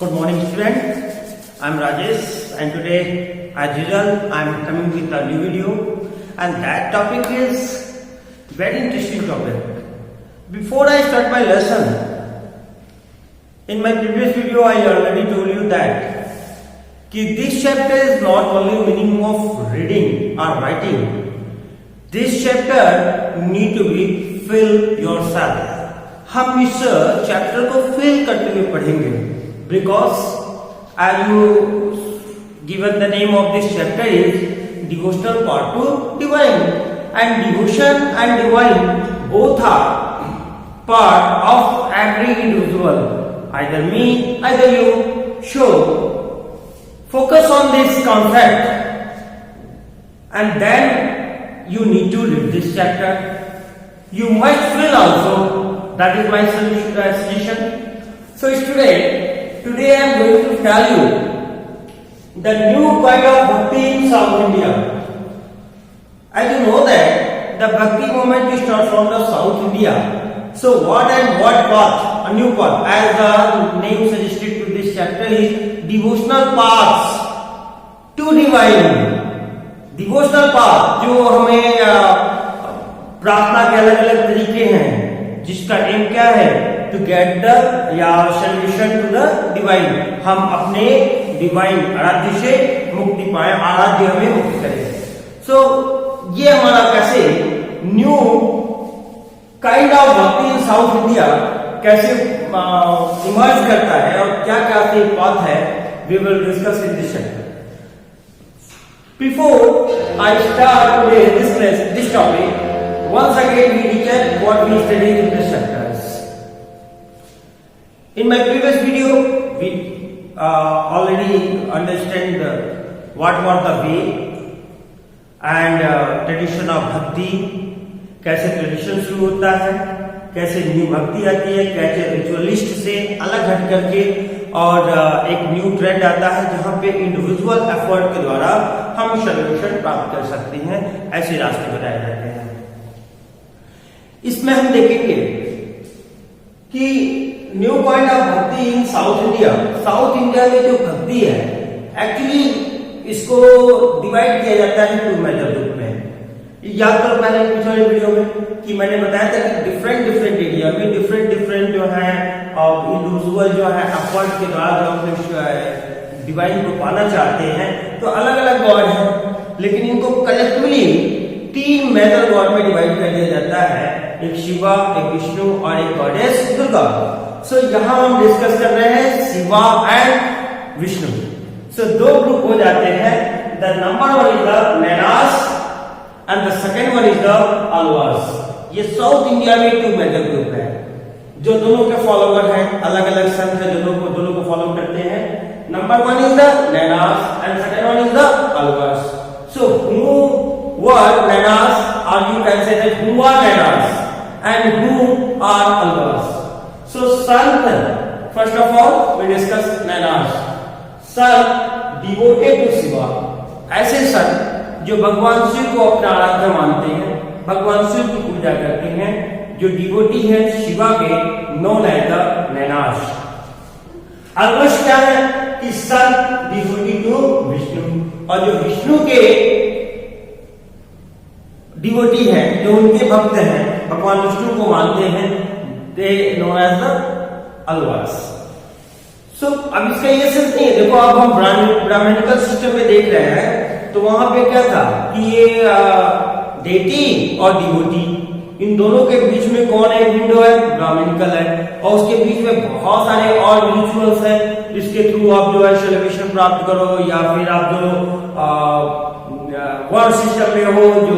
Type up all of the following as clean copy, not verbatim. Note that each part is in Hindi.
Good morning, students. I'm Rajesh, and today, as usual, I'm coming with a new video, and that topic is very interesting topic. Before I start my lesson, in my previous video, I already told you that this chapter is not only meaning of reading or writing. This chapter need to be fill yourself. हम इस चैप्टर को फिल करते हुए पढ़ेंगे because as you given the name of this chapter is devotional part to divine, and devotion and divine both are part of every individual, either me, either you. So focus on this concept and then you need to read this chapter. You must feel also. That is my suggestion. So today I am going to tell you the new kind of bhakti in South India. As you know that the bhakti movement starts from the South India. So what path? A new path. As the name suggested to this chapter is devotional paths to divine. Devotional path जो हमें प्रार्थना के अलग अलग तरीके हैं जिसका एम क्या है टू गेट द या सॉल्यूशन टू द डिवाइन. हम अपने डिवाइन आराध्य से मुक्ति पाए, आराध्य हमें मुक्ति करे. सो ये हमारा कैसे new kind of bhakti in south India कैसे इमर्ज करता है और क्या क्या पाथ है, we will discuss in this chapter. Before I start today this topic, once again we recap what we studied in this chapters. In my previous video we already understand what was the way and tradition of bhakti, कैसे ट्रेडिशन शुरू होता है, कैसे न्यू भक्ति आती है, कैसे रिचुअलिस्ट से अलग हट करके और एक न्यू ट्रेंड आता है जहां पे इंडिविजुअल एफर्ट के द्वारा हम सॉल्यूशन प्राप्त कर सकते हैं. ऐसे रास्ते बताए जाते हैं. इसमें हम देखेंगे कि new point of bhakti in south India. South India में जो भक्ति है एक्चुअली इसको डिवाइड किया जाता है टू मेजर ग्रुप में. याद करो पहले पिछले वीडियो में कि मैंने बताया था कि डिफरेंट एरिया में डिफरेंट जो है इंडिविजुअल जो है एफर्ट के द्वारा जो अपने डिवाइन को पाना चाहते हैं तो अलग अलग गॉड है, लेकिन इनको कलेक्टिवली 3 मेजर गॉड में डिवाइड कर दिया जाता है. एक शिवा, एक विष्णु और एक गॉडेस दुर्गा. सो यहां हम डिस्कस कर रहे हैं Shiva and Vishnu. So 2 group हो जाते हैं. The number one is the Nayanars and the second one is the Alvars. ये साउथ इंडिया में 2 मेजर ग्रुप है जो दोनों के फॉलोवर हैं, अलग अलग संत है दोनों को फॉलो करते हैं. Number one is the Nayanars and second one is the Alvars. So who were Nanas, or you can say that who are Nanas and who are Alvas. So Sant, first of all we discuss Nanas. Sant devoted to Shiva. ऐसे संत जो भगवान शिव को अपना आराध्य मानते हैं, भगवान शिव की पूजा करते हैं, जो डिवोटी है शिवा के, नोन एज द Nanas. अलवश क्या है कि संत डिवोटी टू विष्णु, और जो विष्णु के डिवोटी है, जो उनके भक्त हैं, भगवान विष्णु को मानते हैं, दे नोन एज द अलवास. सो अब इसका ये सिर्फ नहीं है. देखो अब हम ब्राह्मणिकल सिस्टम में देख रहे हैं तो वहां पे क्या था कि ये डेटी और डिवोटी, इन दोनों के बीच में कौन है विंडो है, ब्राह्मणिकल है, और उसके बीच में बहुत सारे और रिचुअल्स हैं. इसके थ्रू आप जो है सेलिब्रेशन प्राप्त करो, या फिर आप जो वर्ड सिस्टम में हो, जो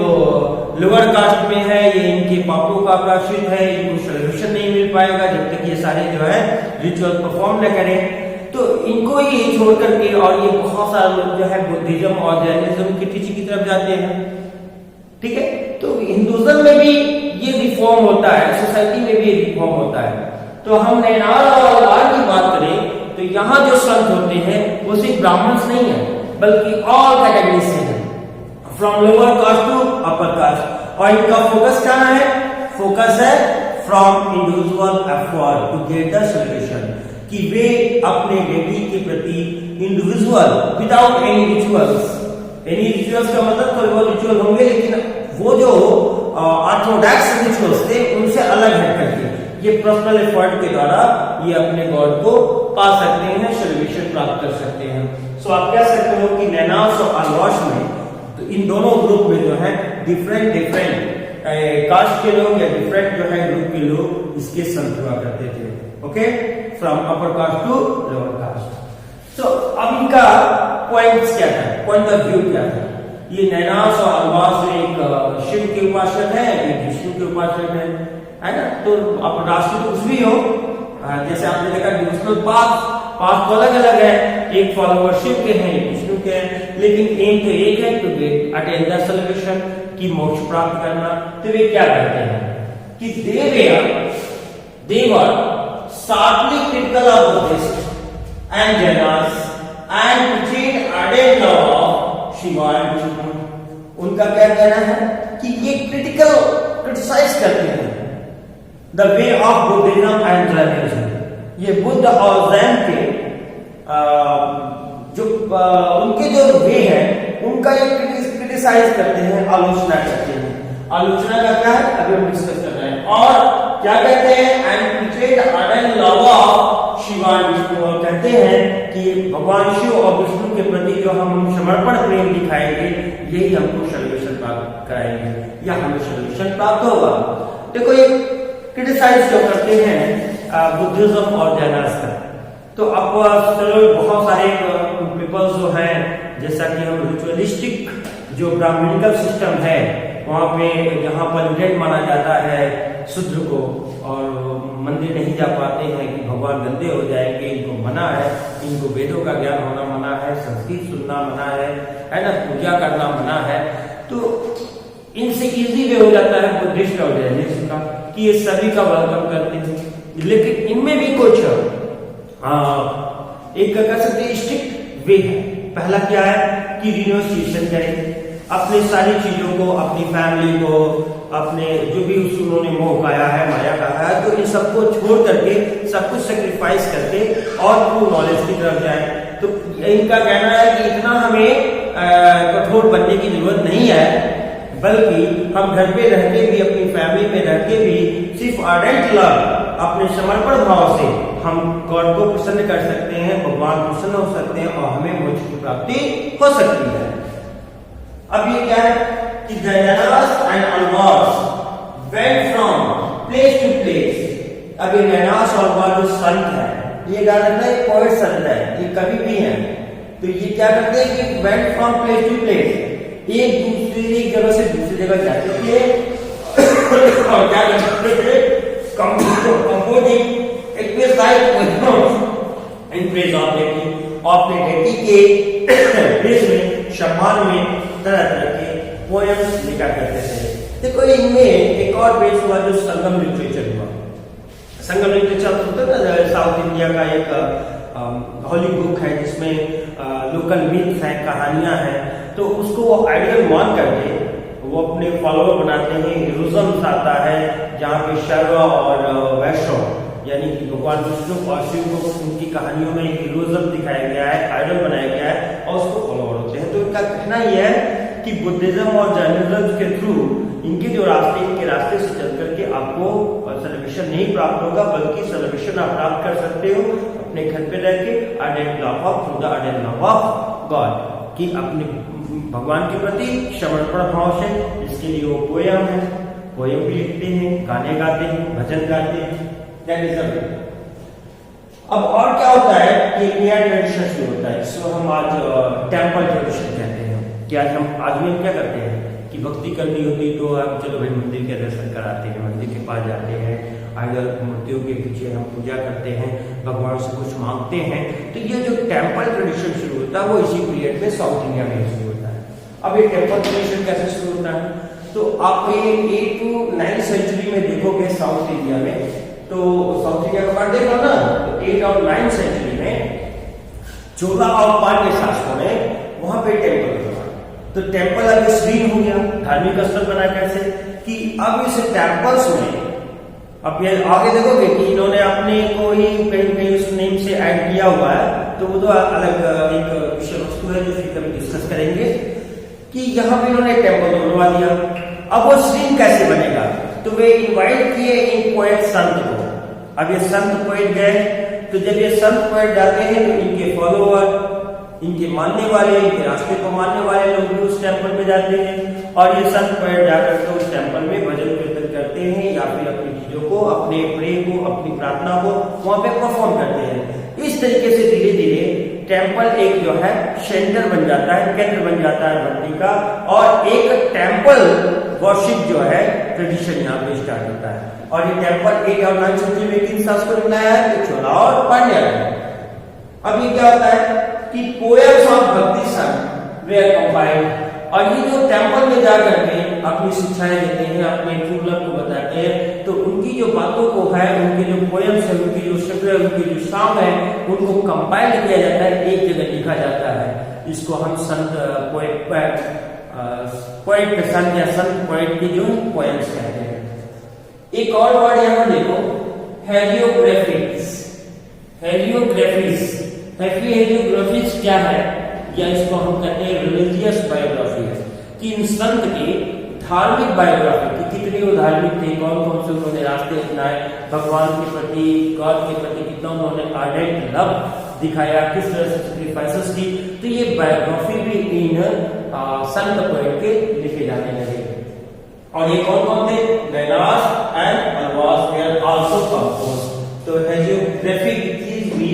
लोअर कास्ट में है, ये इनके पापों का प्रायश्चित है, इनको सेलिब्रेशन नहीं मिल पाएगा जब तक ये सारे जो है रिचुअल परफॉर्म न करें. तो इनको ही छोड़ करके और ये बहुत सारे लोग जो है बुद्धिज्म और जैनिज्म की टीचिंग की तरफ जाते हैं. ठीक है, तो हिंदुइज्म में भी ये रिफॉर्म होता है, सोसाइटी में भी रिफॉर्म होता है. तो हम नैनार और अलवार की बात करें तो यहाँ जो संत होते हैं वो सिर्फ ब्राह्मण्स नहीं है बल्कि ऑल कैटेगरी से है, from lower caste to upper caste. और इनका फोकस क्या है? फोकस है from individual effort to get the solution. कि वे अपने डेटी के प्रति इंडिविजुअल विदाउट एनी रिचुअल्स का मतलब थोड़े बहुत रिचुअल होंगे, लेकिन वो जो ऑर्थोडॉक्स रिचुअल्स थे उनसे अलग हट करके ये पर्सनल एफर्ट के द्वारा ये अपने गॉड को पा सकते हैं, सेलिब्रेशन प्राप्त कर सकते हैं। सो आप कह सकते हो कि नैनास और अल्वाश में तो इन दोनों ग्रुप में जो है डिफरेंट कास्ट के लोग या डिफरेंट जो है ग्रुप के लोग इसके संत हुआ करते थे। Okay, from upper caste to lower caste. तो अब इनका पॉइंट्स क्या था, पॉइंट ऑफ व्यू क्या था? ये नैनास और अल्वाश एक शिव के उपासक है, एक विष्णु के उपासक है ना। तो आप राष्ट्र तो कुछ भी हो, जैसे आपने देखा डिवोशनल पाथ तो अलग अलग है, एक फॉलोवर शिव के हैं, एक विष्णु के हैं, लेकिन एम तो एक है, to get attain the celebration, की मोक्ष प्राप्त करना। तो वे क्या करते हैं कि देवर sharply critical of Buddhists and Jainas and preached ardent love of Shiva and Vishnu। उनका क्या कहना है कि ये क्रिटिसाइज करते हैं the way of Buddhism and Jainism. ये बुद्ध और जैन के उनके जो वे है उनका ये क्रिटिसाइज करते हैं, आलोचना करते हैं। आलोचना का क्या है अभी हम डिस्कस कर रहे हैं। और क्या कहते हैं and preached ardent love of Shiva और विष्णु, और कहते हैं कि भगवान शिव और विष्णु के प्रति जो हम समर्पण प्रेम दिखाएंगे यही हमको सेलिब्रेशन प्राप्त कराएंगे या हमें सेलिब्रेशन प्राप्त होगा। देखो ये क्रिटिसाइज जो करते हैं बुद्धिज्म और जैनिज्म का, तो अब बहुत सारे पीपल्स जो हैं, जैसा कि हम रिचुअलिस्टिक जो ब्राह्मणिकल सिस्टम है वहां पे जहां पर माना जाता है शूद्र को और मंदिर नहीं जा पाते हैं कि भगवान गंदे हो जाएंगे, इनको मना है, इनको वेदों का ज्ञान होना मना है, संस्कृत सुनना मना है ना, पूजा करना मना है। तो इनसे इजी वे हो जाता है बुद्धिस्ट और जैनिज्म का कि ये सभी का वेलकम करते हैं, लेकिन इनमें भी कुछ एक कह सकते स्ट्रिक्ट वे है। पहला क्या है कि रिनोसिएशन करें अपनी सारी चीजों को, अपनी फैमिली को, अपने जो भी उन्होंने मोह खाया है, माया खाया है, तो इन सबको छोड़ करके सब कुछ सेक्रीफाइस करके और ट्रू नॉलेज की तरफ जाए। तो इनका कहना है कि इतना हमें कठोर बनने की जरूरत नहीं है, बल्कि हम घर पे रह के भी, अपनी फैमिली में रह के भी सिर्फ आर्डेंट लव, अपने समर्पण भाव से हम गॉड को प्रसन्न कर सकते हैं, भगवान प्रसन्न हो सकते हैं और हमें मोक्ष की प्राप्ति हो सकती है। अब ये क्या है कि Nayanars and Alvars went from place to place. अब ये नैनास और अल्वाश जो संत है, ये क्या करता है, पोएट संत है, ये कवि भी है। तो ये क्या करते हैं कि went from place to place, एक जगह से दूसरी जगह जाते थे और क्या करते थे, कंपोजिंग एक इन प्रेज ऑफ डेटी, अपने डेटी के प्रेज में, सम्मान में तरह तरह के पोएम्स लिखा करते थे। देखो इनमें एक और बेस हुआ जो संगम लिटरेचर हुआ। संगम लिटरेचर होता है ना, साउथ इंडिया का एक हॉली बुक है जिसमें लोकल मिथ्स हैं, कहानियां हैं, तो उसको वो आइडियल मान करके वो अपने फॉलोअर बनाते हैं। हिरोइज्म आता है जहाँ पे शैव और वैष्णव यानी कि भगवान विष्णु और शिव को उनकी कहानियों में हीरोइज्म दिखाया गया है, आइडल बनाया गया है और उसको फॉलोअर होते हैं। तो इनका कहना यह है कि बुद्धिज्म और जैनिज्म के थ्रू इनके जो रास्ते, इनके रास्ते से चल करके आपको सेलिब्रेशन नहीं प्राप्त होगा, बल्कि सेलिब्रेशन आप प्राप्त कर सकते हो अपने घर पे रह के ardent love of through the ardent love of God, कि अपने भगवान के प्रति समर्पण भाव से, जिसके लिए वो पोयम है, पोयम भी लिखते हैं, गाने गाते हैं, भजन गाते हैं। अब और क्या होता है कि नया ट्रेडिशन शुरू होता है, इसको हम आज टेम्पल ट्रेडिशन कहते हैं। कि आज हम आदमी क्या करते हैं कि भक्ति करनी होती तो हम चलो भाई मंदिर के दर्शन कराते हैं, मंदिर के पास जाते हैं, आइडल मूर्तियों के पीछे हम पूजा करते हैं, भगवान से कुछ मांगते हैं। तो ये जो टेम्पल ट्रेडिशन शुरू होता है वो इसी पीरियड में साउथ इंडिया में शुरू होता है। अब ये टेम्पल ट्रेडिशन कैसे शुरू होता है, तो आप ये 8 to 9 सेंचुरी में देखोगे साउथ इंडिया में, तो साउथ इंडिया का पार्ट देखो ना, तो 8 और 9 सेंचुरी में चोला और पांड्य शासकों ने वहां पे टेम्पल बना। तो टेम्पल अब श्रीन हो गया, धार्मिक स्थल बना कैसे कि अब इस टेम्पल्स में अब ये आगे देखोगे कि इन्होंने अपने को ही कहीं कहीं उस नेम से ऐड किया हुआ है, तो वो तो अलग एक विषय वस्तु है जो फिर कभी डिस्कस करेंगे। कि यहाँ पे इन्होंने टेम्पल तो बनवा दिया, अब वो स्ट्रीम कैसे बनेगा, तो वे इनवाइट किए इन पोएट संत को। अब ये संत पोएट गए, तो जब ये संत पोएट जाते हैं तो इनके फॉलोअर, इनके मानने वाले, इनके रास्ते को मानने वाले लोग भी उस टेम्पल में जाते हैं, और ये संत पोएट जाकर के उस टेम्पल में भजन कीर्तन करते हैं या फिर अपनी चीजों को, अपने प्रे को, अपनी प्रार्थना को वहां पे परफॉर्म करते हैं। इस तरीके से धीरे धीरे टेम्पल एक जो है सेंटर बन जाता है, केंद्र बन जाता है भक्ति का, और एक टेम्पल वर्शिप जो है ट्रेडिशन यहाँ पे स्टार्ट होता है। और ये टेम्पल 8 और 9 सेंचुरी में किन शासकों ने बनाया है, तो चोला और पांड्या ने। अब ये क्या होता है कि पोएम्स ऑफ भक्ति संघ वे कंपाइल्ड, और ये जो टेम्पल में जाकर के अपनी शिक्षाएं देते हैं, अपने ट्रू लव को बताते हैं, तो उनकी जो बातों को है, उनके जो पोएम्स है, उनकी जो शब्द है, उनकी जो शाम है, उनको कंपाइल किया जाता है, एक जगह लिखा जाता है। इसको हम संत पोएट संत या संत पोएट की जो पोएम्स कहते हैं। एक और वर्ड यहाँ देखो, हेलियोग्राफिक्स। हेलियोग्राफिक्स, हेलियोग्राफिक्स क्या है, या इसको हम कहते हैं रिलीजियस बायोग्राफी है, कि इन संत की धार्मिक बायोग्राफी कि कितने वो धार्मिक थे, कौन कौन से उन्होंने रास्ते अपनाए, भगवान के प्रति, गॉड के प्रति कितना उन्होंने आर्डेंट लव दिखाया, किस तरह से सैक्रिफाइसेस की। तो ये बायोग्राफी भी इन संत पोएट के लिखे जाने लगे। और ये कौन कौन थे, नैनाश and Alva's where also composed. तो हेलियोग्राफिक चीज भी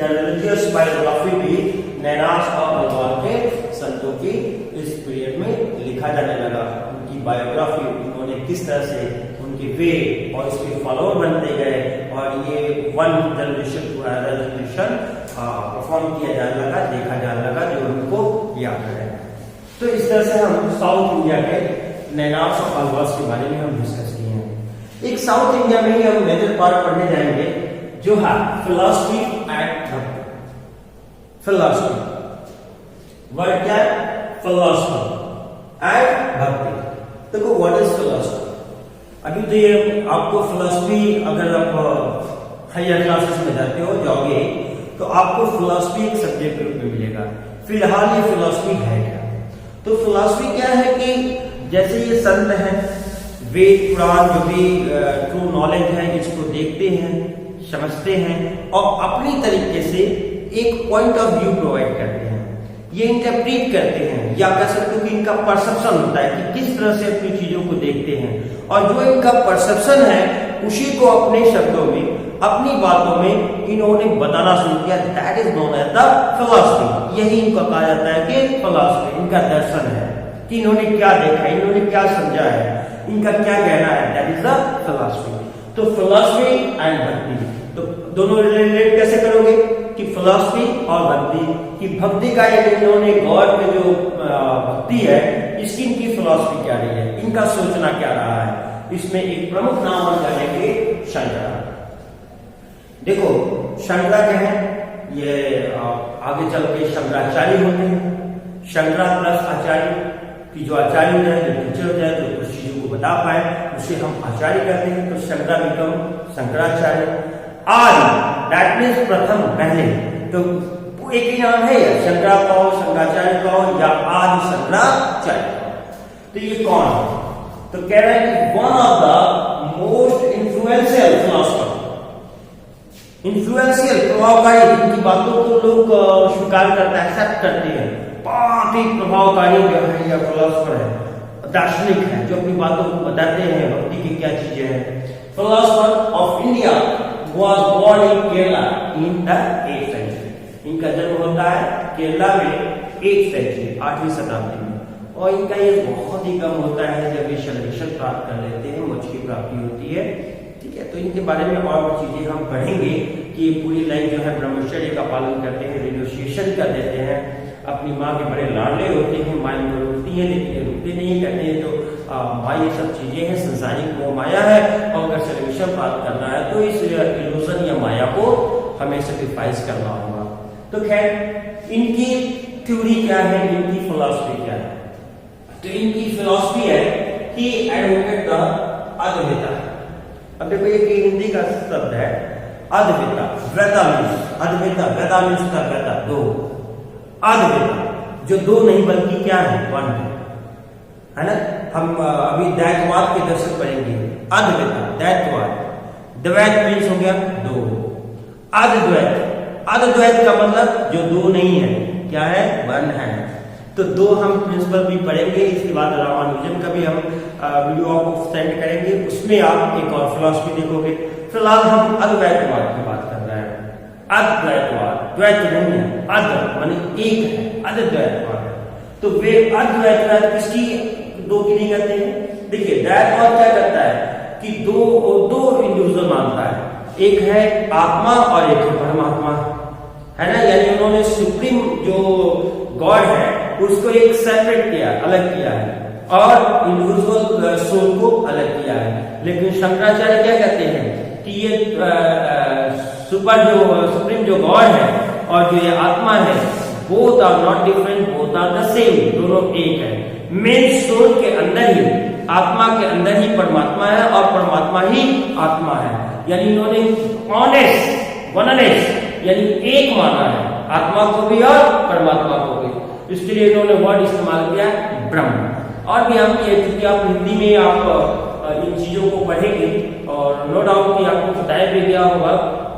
या रिलीजियस बायोग्राफी भी नैनाश और अलवास के संतों की इस पीरियड में लिखा जाने लगा। उनकी बायोग्राफी, उन्होंने किस तरह से उनके वे और इसके फॉलोअर बनते गए, और ये one generation to another generation perform किया जाने लगा, देखा जाने लगा, जो उनको याद है। तो इस तरह से हम साउथ इंडिया के नैनाश और अलवास के बारे में हम डिस्कस किए हैं। एक साउथ इंडिया में ही हम मेजर पार्ट पढ़ने जाएंगे जो है फिलॉसफी एंड भक्ति। फिलॉसफी वर्ड क्या है, फिलॉसफी एंड भक्ति। देखो व्हाट इज फिलॉसफी। अभी तो ये आपको फिलॉसफी, अगर आप हायर क्लासेस में जाते हो जाओगे तो आपको फिलॉसफी एक सब्जेक्ट के रूप में मिलेगा। फिलहाल ये फिलॉसफी है क्या, तो फिलॉसफी क्या है कि जैसे ये संत हैं, वेद पुराण जो भी ट्रू नॉलेज है इसको देखते हैं, समझते हैं, और अपनी तरीके से एक पॉइंट ऑफ व्यू प्रोवाइड करते हैं, ये इंटरप्रीट करते हैं, या कह सकते हो कि इनका परसेप्शन होता है कि किस तरह से अपनी चीजों को देखते हैं, और जो इनका परसेप्शन है उसी को अपने शब्दों में, अपनी बातों में इन्होंने बताना शुरू किया। That is known as the philosophy. यही इनको कहा जाता है कि फिलॉसफी इनका दर्शन है, कि इन्होंने क्या देखा, इन्होंने क्या समझा है, इनका क्या कहना है, दैट इज द फिलॉसफी। तो फिलॉसफी एंड भक्ति, तो दोनों रिलेट कैसे करोगे कि फिलॉसफी और भक्ति, कि भक्ति का ये इन्होंने गॉड में जो भक्ति है इसकी इनकी फिलॉसफी क्या रही है, इनका सोचना क्या रहा है। इसमें एक प्रमुख नाम हम जानेंगे शंकरा। देखो शंकरा क्या है, ये आगे चल के शंकराचार्य होते हैं। शंकरा प्लस आचार्य कि जो आचार्य है, जो टीचर है, जो कुछ चीजों को बता पाए उसे हम आचार्य कहते हैं। तो Shankara become Shankaracharya. Arya that means प्रथम, पहले। तो एक ही नाम है, या शंकरा कहो, शंकराचार्य कहो, या आदि शंकराचार्य। तो ये कौन है, तो कह रहे हैं कि one of the most influential philosopher, influential प्रभावकारी, जिनकी बातों को लोग स्वीकार करते हैं, एक्सेप्ट करते हैं, बहुत ही प्रभावकारी जो है या फिलॉसफर है, दार्शनिक है, जो अपनी बातों को बताते हैं भक्ति की क्या चीजें हैं। Philosopher of India was born in Kerala in the 8th century। इनका जन्म होता है केरला में 8th century, 8वीं शताब्दी में, और इनका ये बहुत ही कम होता है जब ये शर्विशन प्राप्त कर लेते हैं, मोक्ष की प्राप्ति होती है। ठीक है, तो इनके बारे में और चीजें हम पढ़ेंगे कि ये पूरी लाइफ जो है ब्रह्मचर्य का पालन करते हैं, रिन्यूशिएशन कर देते हैं, अपनी माँ के बड़े लाडले होते हैं, माँ इनको रुकती है लेकिन रुकते नहीं, कहते हैं तो माँ ये सब चीजें हैं, संसारिक मोह माया है, और अगर सर्वेक्षण प्राप्त करना है तो इस इल्यूजन या माया को हमें सैक्रिफाइस करना होगा। तो खैर इनकी थ्योरी क्या है, इनकी फिलॉसफी क्या है, तो इनकी फिलॉसफी है कि एडवोकेट द अद्वैता। अब देखो ये हिंदी का शब्द है अद्वैता, द्वैता मीन्स अद्वैता, द्वैता मीन्स द्वैता दो, अद्वैता जो दो नहीं बल्कि क्या है, वन है ना। हम अभी दैतवाद के दर्शन पढ़ेंगे, अद्वैता दैतवाद, द्वैत मीन्स हो गया दो, अद्वैत, अद्वैत का मतलब जो दो नहीं है, क्या है, वन है। तो दो हम प्रिंसिपल भी पढ़ेंगे, इसके बाद रामानुजन का भी हम वीडियो आपको सेंड करेंगे, उसमें आप एक और फिलॉसफी देखोगे। फिलहाल हम अद्वैतवाद की बात कर रहे हैं। अद्वैतवाद, द्वैत नहीं है, अद्वैत माने एक है, अद्वैतवाद है। तो वे अद्वैतवाद किसकी, दो की नहीं करते हैं। देखिए द्वैतवाद क्या करता है कि दो इंडिविजुअल मानता है, एक है आत्मा और एक है परमात्मा, है ना। यानी उन्होंने सुप्रीम जो गॉड है उसको एक सेपरेट किया, अलग किया है, और इंडिविजुअल सोल को अलग किया है। लेकिन शंकराचार्य क्या कहते हैं कि ये सुप्रीम जो गॉड है और जो ये आत्मा है, both are not different, both are the same, दोनों एक है। मेन सोल के अंदर ही, आत्मा के अंदर ही परमात्मा है और परमात्मा ही आत्मा है। यानी इन्होंने वननेस यानी एक माना है, आत्मा को भी और परमात्मा को भी। इसके लिए इन्होंने वर्ड इस्तेमाल किया ब्रह्म। और भी हम ये, क्योंकि आप हिंदी में आप इन चीजों को पढ़ेंगे और नो डाउट कि आपको बताया भी गया होगा।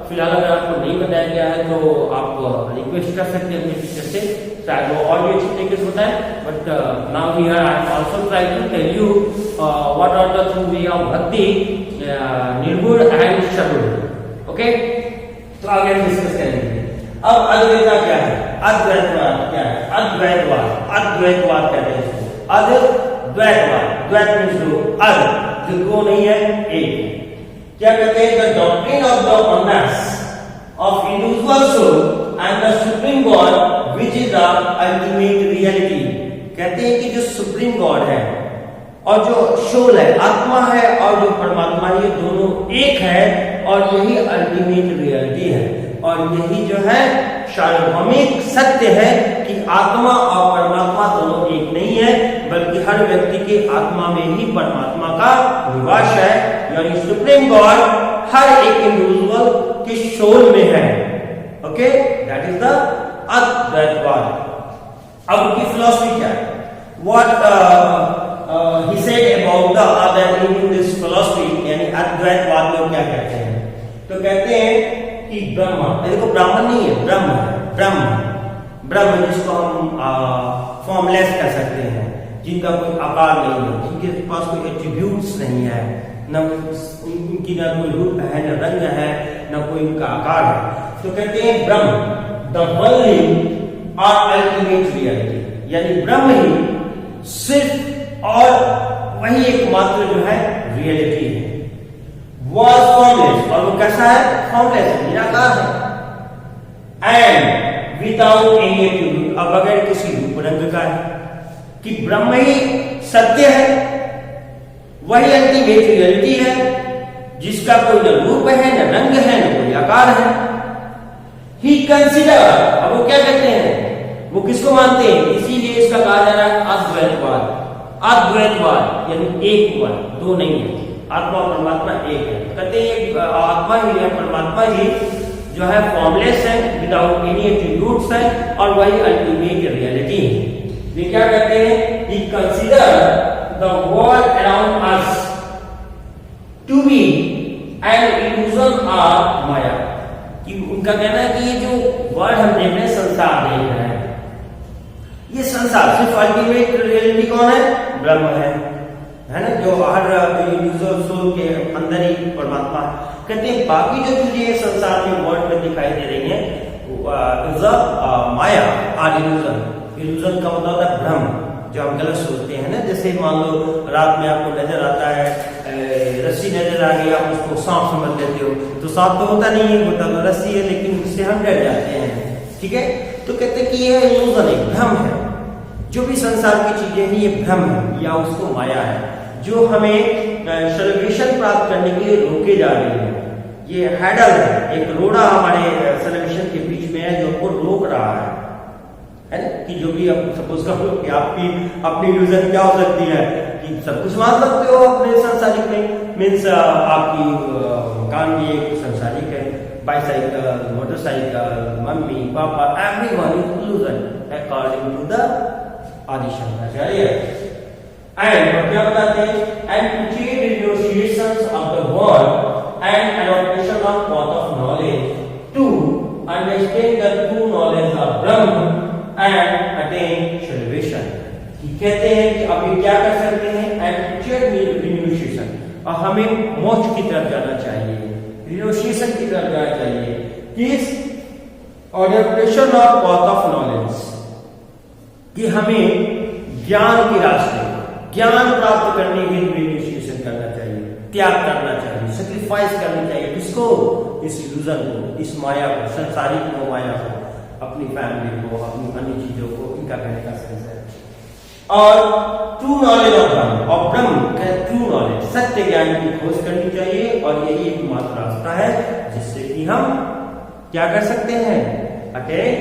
फिलहाल अगर आपको नहीं बताया गया है तो आप रिक्वेस्ट कर सकते हैं अपने टीचर से, शायद वो और भी अच्छी तरीके से बताए। But now here I am also try to tell you what are the two way of bhakti, nirgun and सगुण। ओके, तो आगे हम डिस्कस करेंगे। अब अद्वैता क्या है, अद्वैतवाद क्या है, अद्वैतवाद, अद्वैतवाद कहते हैं इसको, अद्वैतवाद, द्वैत मीन्स दो, जो दो नहीं है, एक। क्या कहते हैं, the doctrine of the oneness of individual soul and the supreme God which is the ultimate reality। कहते हैं कि जो सुप्रीम गॉड है और जो सोल है, आत्मा है, और जो परमात्मा, ये दोनों एक है और यही अल्टीमेट रियलिटी है। और यही जो है सार्वभौमिक सत्य है कि आत्मा और परमात्मा दोनों एक नहीं है, बल्कि हर व्यक्ति के आत्मा में ही परमात्मा का निवास है। यानी सुप्रीम गॉड हर एक इंडिविजुअल के सोल में है। ओके, दैट इज द अद्वैतवाद। अब उनकी फिलॉसफी क्या है, what he said about the other in this philosophy, यानी अद्वैतवाद लोग क्या कहते हैं। तो कहते हैं कि ब्रह्म, देखो ब्राह्मण नहीं है, ब्रह्म है, ब्रह्म जिसको हम फॉर्मलेस कह सकते हैं, जिनका कोई आकार नहीं है, जिनके पास कोई एट्रीब्यूट्स नहीं है, न उनकी न कोई रूप है, न रंग है, न कोई उनका आकार है। तो कहते हैं ब्रह्म, द ओनली और अल्टीमेट रियलिटी, यानी ब्रह्म ही सिर्फ और वही एकमात्र जो है रियलिटी है। Was formless, और वो कैसा है, फॉर्मलेस, निराकार है, एंड विदाउट एनी एट्रीब्यूट, अब बगैर किसी रूप रंग का है, कि ब्रह्म ही सत्य है, वही अल्टीमेट रियलिटी है, जिसका कोई न रूप है, न रंग है, न कोई आकार है। ही कंसिडर, अब वो क्या कहते हैं, वो किसको मानते हैं, इसीलिए इसका कहा जा रहा है अद्वैतवाद। अद्वैतवाद यानी एक हुआ, दो नहीं है, आत्मा और परमात्मा एक है। कहते हैं आत्मा ही है, परमात्मा ही जो है फॉर्मलेस है, विदाउट एनी एट्रीब्यूट्स है, और वही अल्टीमेट रियलिटी है। वे क्या कहते हैं, he consider the world around us to be an illusion of maya, कि उनका कहना है कि ये जो वर्ल्ड हम देख रहे हैं, संसार देख रहे हैं, ये संसार सिर्फ अल्टीमेट रियलिटी कौन है, ब्रह्म है ना, जो हर इंडिविजुअल सोल के अंदर ही परमात्मा है। कहते हैं बाकी जो चीजें संसार में वर्ल्ड में दिखाई दे रही हैं, माया और इल्यूजन। इल्यूजन का मतलब है भ्रम, जो हम गलत सोचते हैं ना। जैसे मान लो रात में आपको नजर आता है, रस्सी नजर आ गई, आप उसको सांप समझ लेते हो, तो सांप तो होता नहीं है, होता तो रस्सी है, लेकिन उससे हम डर जाते हैं। ठीक है, तो कहते हैं कि यह इल्यूजन है, भ्रम है। जो भी संसार की चीजें हैं ये भ्रम है या उसको माया है, जो हमें सेलिब्रेशन प्राप्त करने के लिए रोके जा रही है। ये हैडल है, एक रोड़ा हमारे सेलिब्रेशन के बीच में है जो आपको रोक रहा है ना। कि जो भी आप सपोज करो कि आपकी अपनी इल्यूजन क्या हो सकती है कि सब कुछ मान सकते हो अपने संसारिक में, मीन्स आपकी मकान भी एक संसारिक है, bicycle, motorcycle, mummy papa, everyone is illusion according to the Adi Shankaracharya. And क्या बताते हैं, एंड पूछिए renunciations of the world and adoption of path of knowledge to understand the true knowledge of Brahma and attain salvation. कहते हैं कि अब ये क्या कर सकते हैं, एंड रिनोशिएशन, और हमें मोक्ष की तरफ जाना चाहिए, रिनोशिएशन की तरफ जाना चाहिए, किस adoption of path of knowledge, कि हमें ज्ञान के रास्ते, ज्ञान प्राप्त करने के लिए रिनोशिएशन करना चाहिए, त्याग करना चाहिए, सेक्रीफाइस करनी चाहिए, किसको, इस इल्यूजन को, इस माया को, संसारिक को, माया को, अपनी फैमिली को, अपनी अन्य चीजों को, इनका कहने का सेंस है। और ट्रू नॉलेज ऑफ ब्रह्म, और ब्रह्म का ट्रू नॉलेज, सत्य ज्ञान की खोज करनी चाहिए, और यही एकमात्र रास्ता है जिससे कि हम क्या कर सकते हैं, अटेन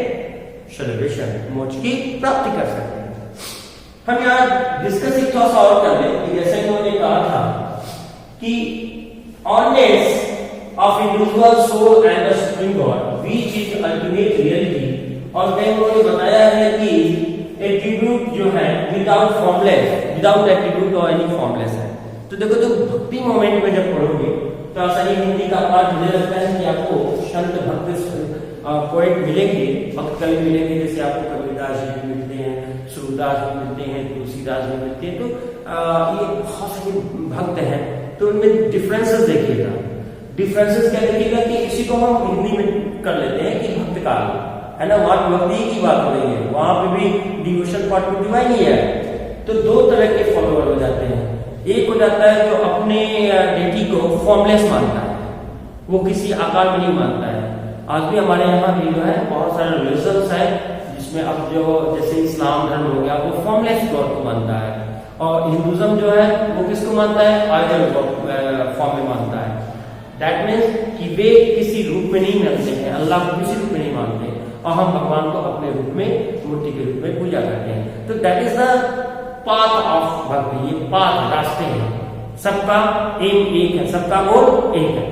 सल्वेशन, मोक्ष की प्राप्ति कर सकते हैं। हम यहाँ डिस्कस एक थोड़ा सा और कर लें कि जैसे उन्होंने कहा था कि oneness of individual soul and the supreme god which is ultimate reality, और कहीं उन्होंने बताया है कि एट्रीब्यूट जो है विदाउट फॉर्मलेस, विदाउट एट्रीब्यूट और एनी फॉर्मलेस है। तो देखो, तो भक्ति मोमेंट में जब पढ़ोगे तो आसानी हिंदी का पाठ मुझे लगता है कि आपको संत भक्त पोएट मिलेंगे, भक्त कवि मिलेंगे, जैसे आपको कबीरदास जी मिलते हैं, सूरदास जी मिलते हैं, तुलसीदास जी मिलते हैं, तो ये बहुत सारे भक्त हैं, तो उनमें डिफरेंसेस देखिएगा। डिफरेंसेस क्या देखिएगा कि इसी को हम हिंदी में कर लेते हैं कि भक्त काल है ना, वहां भक्ति की बात हो रही है, वहां पे भी डिवोशन पार्ट में डिवाइन ही है। तो दो तरह के फॉलोअर हो जाते हैं, एक हो जाता है जो अपने डेटी को फॉर्मलेस मानता है, वो किसी आकार में नहीं मानता है। आज भी हमारे यहाँ भी जो है बहुत सारे रिलीजन्स है जिसमें अब जो जैसे इस्लाम धर्म हो गया वो फॉर्मलेस गॉड को मानता है, और हिंदुज्म जो है वो किसको मानता है, आइडल फॉर्म में मानता है। दैट मीन्स कि वे किसी रूप में नहीं मानते हैं, अल्लाह को किसी रूप में नहीं मानते, और हम भगवान को अपने रूप में, मूर्ति के रूप में पूजा करते हैं। तो that is the path of भक्ति, ये पाथ, रास्ते हैं, सबका एम एक है, सबका गोल एक है।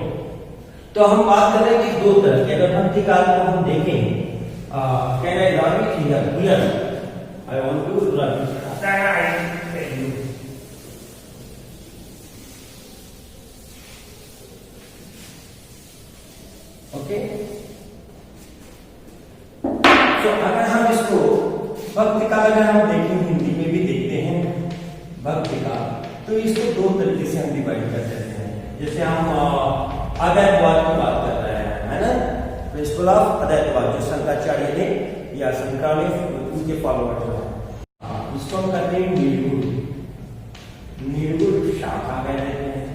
तो हम बात कर रहे हैं कि दो तरह के, अगर भक्ति काल को हम देखें, can I draw it here, I want to draw it, okay. तो अगर हम इसको भक्ति काल अगर हम देखें, हिंदी में भी देखते हैं भक्ति काल, तो इसको दो तरीके से हम डिवाइड कर सकते हैं। जैसे हम अद्वैतवाद की बात कर रहे हैं, है ना, प्रिंसिपल ऑफ अद्वैतवाद जो शंकराचार्य थे या शंकराचार्य उनके फॉलोअर्स हैं, इसको हम कहते हैं निर्गुण, निर्गुण शाखा कह देते हैं,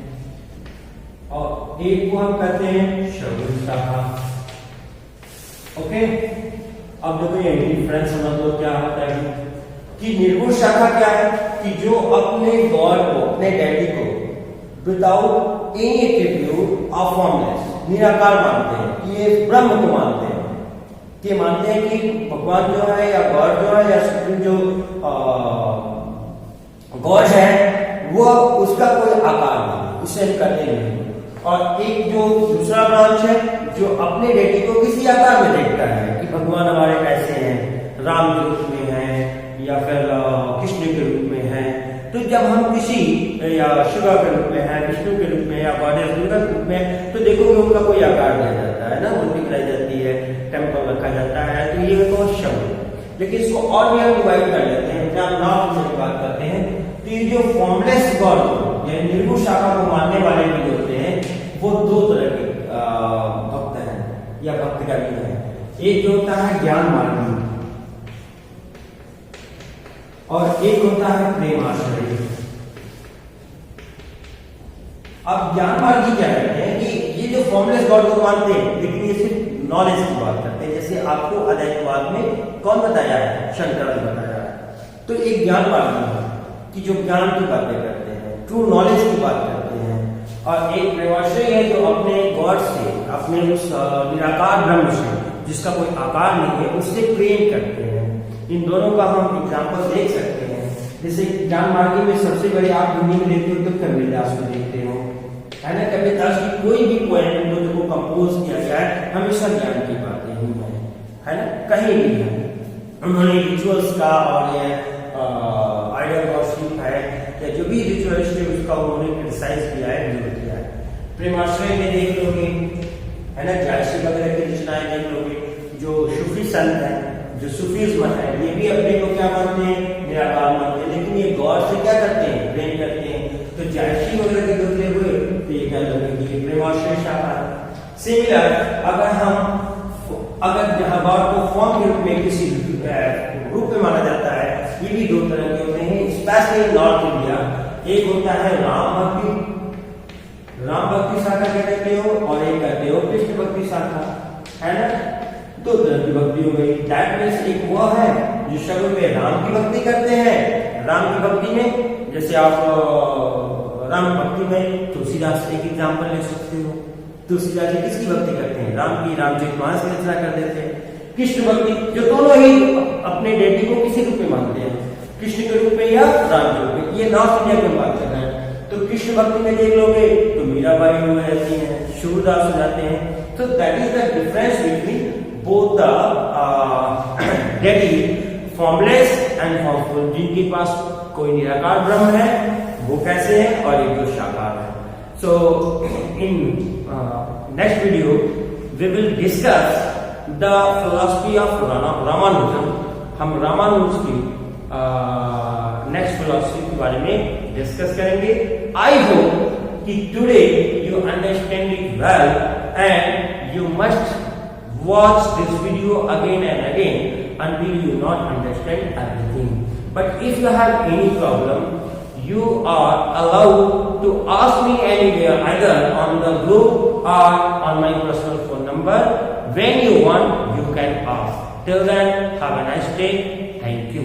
और एक को हम कहते हैं सगुण शाखा। ओके, अब देखो ये डिफरेंस समझ लो क्या होता है कि निर्गुण शाखा क्या है, कि जो अपने गॉड को, अपने डैडी को without any attribute of formless, निराकार मानते हैं, ये ब्रह्म को मानते हैं, कि मानते हैं कि भगवान जो है या गॉड जो है या सुप्रीम जो गॉड है वो उसका कोई आकार नहीं, उसे हम कहते हैं। और एक जो दूसरा ब्रांच है जो अपने डेटी को किसी आकार में देखता है कि भगवान हमारे ऐसे हैं, राम के रूप में हैं या फिर कृष्ण के रूप में हैं। तो जब हम किसी या शिवा के रूप में है, विष्णु के रूप में या गॉडेस दुर्गा के रूप में, तो देखोगे उनका कोई आकार दिया जाता है ना, मूर्ति बनाई जाती है, टेम्पल रखा जाता है, तो ये तो शब्द। लेकिन इसको और भी हम डिवाइड कर लेते हैं, जब नाम से बात करते हैं, तो ये जो फॉर्मलेस गॉड या निर्गुण शाखा को मानने वाले भी होते हैं, वो दो तरह के भक्त हैं या भक्तगामी हैं। एक जो होता है ज्ञान मार्गी और एक होता है प्रेमाश्रय। अब ज्ञान मार्गी क्या कहते हैं कि ये जो फॉर्मलेस गॉड को मानते हैं, लेकिन ये सिर्फ नॉलेज की बात करते हैं। जैसे आपको अद्वैतवाद में कौन बताया है, शंकर ने बताया है। तो एक ज्ञान मार्गी है कि जो ज्ञान की बातें करते हैं, ट्रू नॉलेज की बात करते हैं, और एक प्रेमाश्रय है जो अपने गॉड से, अपने उस निराकार ब्रह्म से जिसका कोई आकार नहीं है, उससे प्रेम करते हैं। इन दोनों का हम एग्जाम्पल देख सकते हैं। जैसे ज्ञान मार्गी में सबसे बड़े आप हिंदी में देखते हो तो कबीरदास को देखते हो, है ना। कबीरदास की कोई भी पोएम को कंपोज किया जाए हमेशा ज्ञान की बातें ही है ना, कहीं भी है। उन्होंने रिचुअल्स का और आइडल वर्शिप है या जो भी रिचुअल्स थे उसका उन्होंने क्रिटिसाइज किया है, विरोध किया है। प्रेमाश्रय में देख लोगे है ना, जायसी वगैरह की रचनाएं देख लोगे, जो सूफी संत है, जो सूफीज्म है, ये भी अपने को क्या मानते हैं, निराकार मानते हैं, लेकिन ये गौर से क्या करते हैं, प्रेम करते हैं। तो जायसी वगैरह के होते हुए तो ये क्या लगेगी, प्रेमाश्रय शाखा। सिमिलर अगर गॉड को फॉर्म के रूप में किसी रूप में माना जाता है, ये भी दो तरह के होते हैं, स्पेशली नॉर्थ इंडिया। एक होता है राम भक्ति शाखा कहते हो, और एक कहते हो कृष्ण भक्ति शाखा, है ना। दो तरह की भक्ति हो गई। दैट मीन्स एक वो है जो शब्द में राम की भक्ति करते हैं, राम की भक्ति में जैसे आप राम भक्ति में तुलसीदास एक एग्जाम्पल ले सकते हो। तुलसीदास जी किसकी भक्ति करते हैं, राम की, रामचरितमानस की रचना कर देते हैं। कृष्ण भक्ति जो दोनों ही अपने डेटी को किसी रूप में मानते हैं, कृष्ण के रूप में या राम के रूप में। ये नॉर्थ इंडिया की बात कर रहे हैं। तो कृष्ण भक्ति में देख लोगे तो मीराबाई हो जाती हैं, सूरदास हो जाते हैं। तो that is the difference between both the deity, formless and formful, जिनके पास कोई निराकार ब्रह्म है वो कैसे है, और एक जो साकार है। So in next video we will discuss the philosophy of Ramanujam. हम रामानुज की नेक्स्ट फिलॉसफी के बारे में डिस्कस करेंगे। आई होप कि today you understand it well and you must watch this video again and again until you not understand everything. But if you have any problem, you are allowed to ask me anywhere, either on the group or on my personal phone number. When you want, you can ask. Till then, have a nice day. Thank you.